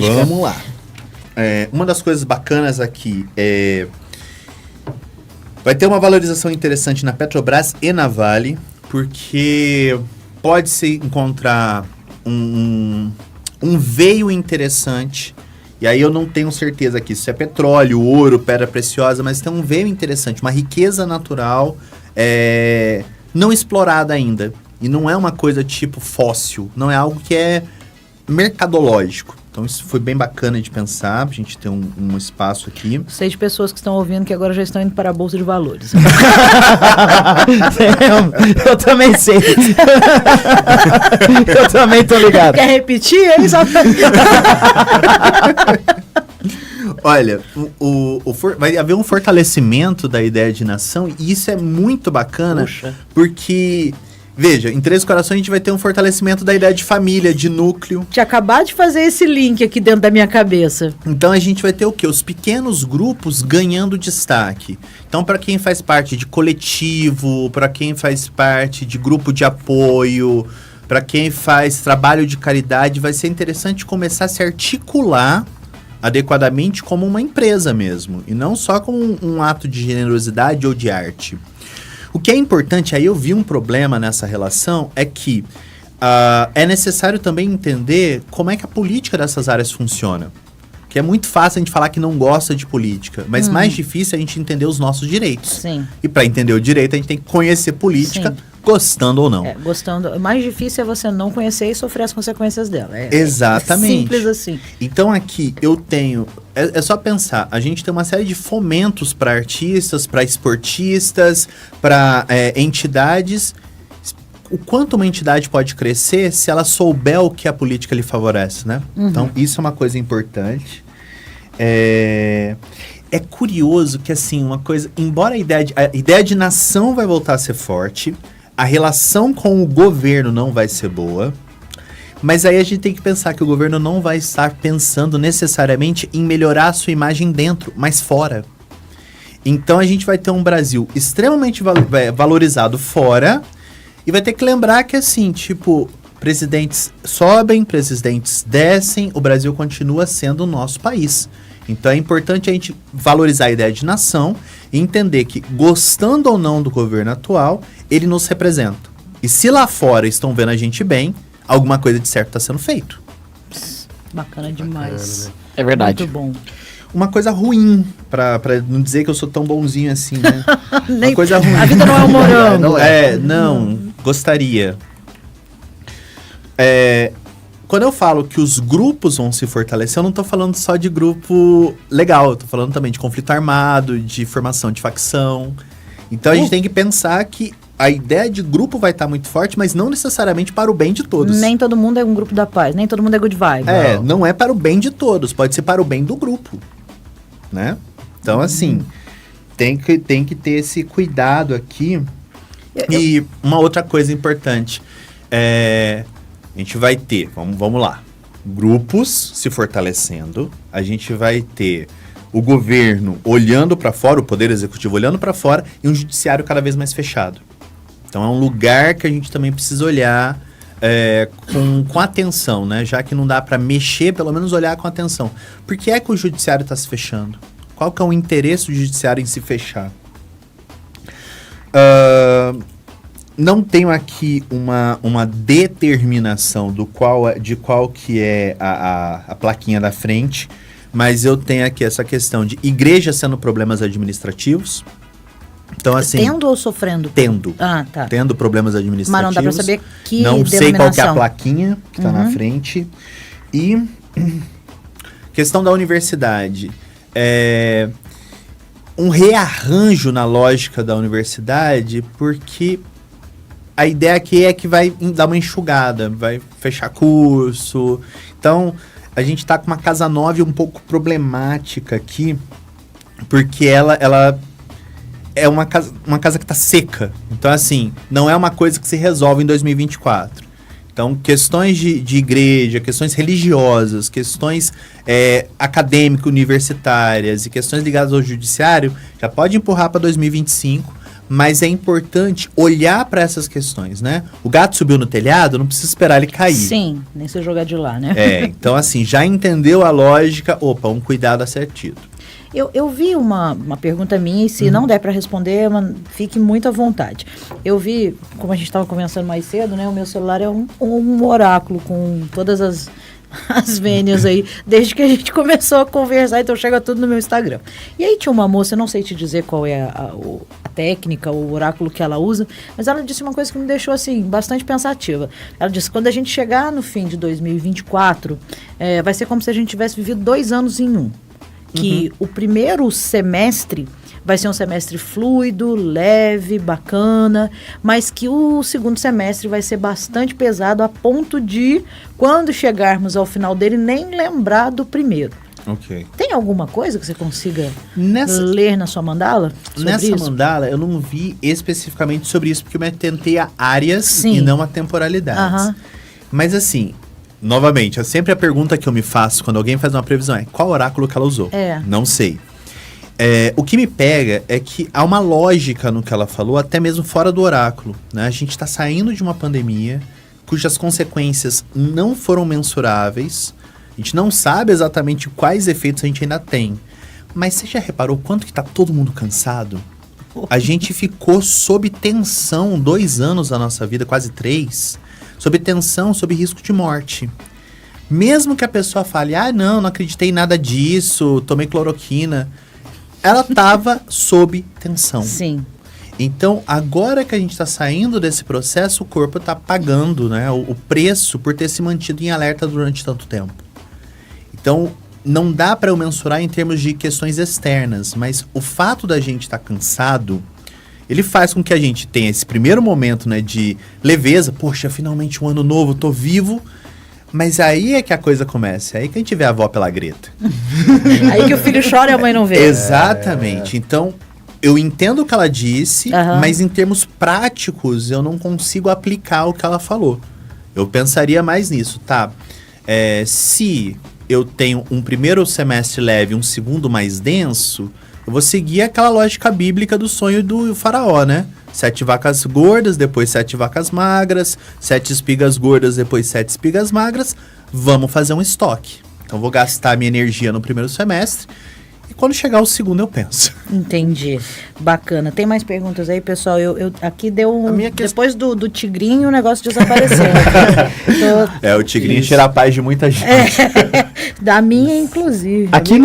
Vamos lá. Uma das coisas bacanas aqui vai ter uma valorização interessante na Petrobras e na Vale, porque pode-se encontrar um veio interessante, e aí eu não tenho certeza aqui se é petróleo, ouro, pedra preciosa, mas tem um veio interessante, uma riqueza natural não explorada ainda. E não é uma coisa tipo fóssil, não é algo que é mercadológico. Então isso foi bem bacana de pensar, a gente ter um espaço aqui. Sei de pessoas que estão ouvindo que agora já estão indo para a Bolsa de Valores. Eu também sei. Eu também tô ligado. Quer repetir? Ele só... Olha, vai haver um fortalecimento da ideia de nação, e isso é muito bacana. Puxa. Porque... Veja, em Três Corações a gente vai ter um fortalecimento da ideia de família, de núcleo. Tinha acabado de fazer esse link aqui dentro da minha cabeça. Então a gente vai ter o quê? Os pequenos grupos ganhando destaque. Então, para quem faz parte de coletivo, para quem faz parte de grupo de apoio, para quem faz trabalho de caridade, vai ser interessante começar a se articular adequadamente como uma empresa mesmo. E não só como um ato de generosidade ou de arte. O que é importante, aí eu vi um problema nessa relação, é que é necessário também entender como é que a política dessas áreas funciona. Que é muito fácil a gente falar que não gosta de política, mas mais difícil é a gente entender os nossos direitos. Sim. E para entender o direito, a gente tem que conhecer política, gostando ou não. Gostando. O mais difícil é você não conhecer e sofrer as consequências dela. Exatamente. É simples assim. Então aqui eu tenho... É só pensar, a gente tem uma série de fomentos para artistas, para esportistas, para entidades. O quanto uma entidade pode crescer se ela souber o que a política lhe favorece, né? Então isso é uma coisa importante. É curioso que, assim, uma coisa... Embora a ideia de nação vai voltar a ser forte, a relação com o governo não vai ser boa, mas aí a gente tem que pensar que o governo não vai estar pensando necessariamente em melhorar a sua imagem dentro, mas fora. Então a gente vai ter um Brasil extremamente valorizado fora, e vai ter que lembrar que, assim, tipo, presidentes sobem, presidentes descem, o Brasil continua sendo o nosso país. Então é importante a gente valorizar a ideia de nação e entender que, gostando ou não do governo atual, ele nos representa. E se lá fora estão vendo a gente bem, alguma coisa de certo está sendo feito. Bacana demais. É verdade. Muito bom. Uma coisa ruim, pra não dizer que eu sou tão bonzinho assim, né? Nem, uma coisa ruim. a vida não é um morango. Não, gostaria. Quando eu falo que os grupos vão se fortalecer, eu não tô falando só de grupo legal, eu tô falando também de conflito armado, de formação de facção. Então a gente tem que pensar que a ideia de grupo vai estar muito forte, mas não necessariamente para o bem de todos. Nem todo mundo é um grupo da paz, nem todo mundo é good vibe. Não é para o bem de todos, pode ser para o bem do grupo, né? Então, assim, tem que ter esse cuidado aqui. E uma outra coisa importante, a gente vai ter, vamos lá, grupos se fortalecendo, a gente vai ter o governo olhando para fora, o poder executivo olhando para fora, e um judiciário cada vez mais fechado. Então é um lugar que a gente também precisa olhar com atenção, né? Já que não dá para mexer, pelo menos olhar com atenção. Por que é que o judiciário está se fechando? Qual que é o interesse do judiciário em se fechar? Não tenho aqui uma determinação de qual que é a plaquinha da frente, mas eu tenho aqui essa questão de igreja sendo problemas administrativos. Então, assim... Tendo ou sofrendo? Tendo. Ah, tá. Tendo problemas administrativos. Mas não dá pra saber que não sei qual que é a denominação. plaquinha que está na frente. E questão da universidade. Um rearranjo na lógica da universidade, porque a ideia aqui é que vai dar uma enxugada, vai fechar curso. Então, a gente está com uma casa 9 um pouco problemática aqui, porque ela é uma casa que está seca. Então, assim, não é uma coisa que se resolve em 2024. Então, questões de igreja, questões religiosas, questões acadêmicas, universitárias e questões ligadas ao judiciário, já pode empurrar para 2025, mas é importante olhar para essas questões, né? O gato subiu no telhado, não precisa esperar ele cair. Sim, nem se jogar de lá, né? Então assim, já entendeu a lógica, opa, um cuidado assertivo. Eu vi uma pergunta minha, e se não der para responder, fique muito à vontade. Eu vi, como a gente estava conversando mais cedo, né? O meu celular é um oráculo com todas as vênias aí, desde que a gente começou a conversar, então chega tudo no meu Instagram. E aí tinha uma moça, eu não sei te dizer qual é a técnica, o oráculo que ela usa, mas ela disse uma coisa que me deixou, assim, bastante pensativa. Ela disse, quando a gente chegar no fim de 2024, vai ser como se a gente tivesse vivido 2 anos em um. Que o primeiro semestre vai ser um semestre fluido, leve, bacana, mas que o segundo semestre vai ser bastante pesado a ponto de, quando chegarmos ao final dele, nem lembrar do primeiro. Ok. Tem alguma coisa que você consiga ler na sua mandala? Nessa mandala, eu não vi especificamente sobre isso, porque eu me atentei a áreas Sim. e não a temporalidades. Mas assim, novamente, sempre a pergunta que eu me faço quando alguém faz uma previsão é: qual oráculo que ela usou? Não sei. O que me pega é que há uma lógica no que ela falou, até mesmo fora do oráculo, né? A gente está saindo de uma pandemia cujas consequências não foram mensuráveis. A gente não sabe exatamente quais efeitos a gente ainda tem. Mas você já reparou quanto que tá todo mundo cansado? A gente ficou sob tensão 2 anos da nossa vida, quase 3, sob tensão, sob risco de morte. Mesmo que a pessoa fale, não acreditei em nada disso, tomei cloroquina, ela estava sob tensão. Sim. Então, agora que a gente está saindo desse processo, o corpo está pagando, né, o preço por ter se mantido em alerta durante tanto tempo. Então, não dá para eu mensurar em termos de questões externas, mas o fato da gente estar cansado, ele faz com que a gente tenha esse primeiro momento, né, de leveza. Poxa, finalmente um ano novo, tô vivo. Mas aí é que a coisa começa, aí que a gente vê a avó pela greta. Aí que o filho chora e a mãe não vê. Exatamente. Então, eu entendo o que ela disse, mas em termos práticos, eu não consigo aplicar o que ela falou. Eu pensaria mais nisso, tá? Se eu tenho um primeiro semestre leve e um segundo mais denso, eu vou seguir aquela lógica bíblica do sonho do faraó, né? 7 vacas gordas, depois 7 vacas magras, 7 espigas gordas, depois 7 espigas magras. Vamos fazer um estoque. Então, vou gastar minha energia no primeiro semestre e quando chegar o segundo eu penso. Entendi. Bacana. Tem mais perguntas aí, pessoal? Eu aqui deu depois do tigrinho, o negócio desapareceu. O tigrinho tira a paz de muita gente. Da minha, inclusive. Aqui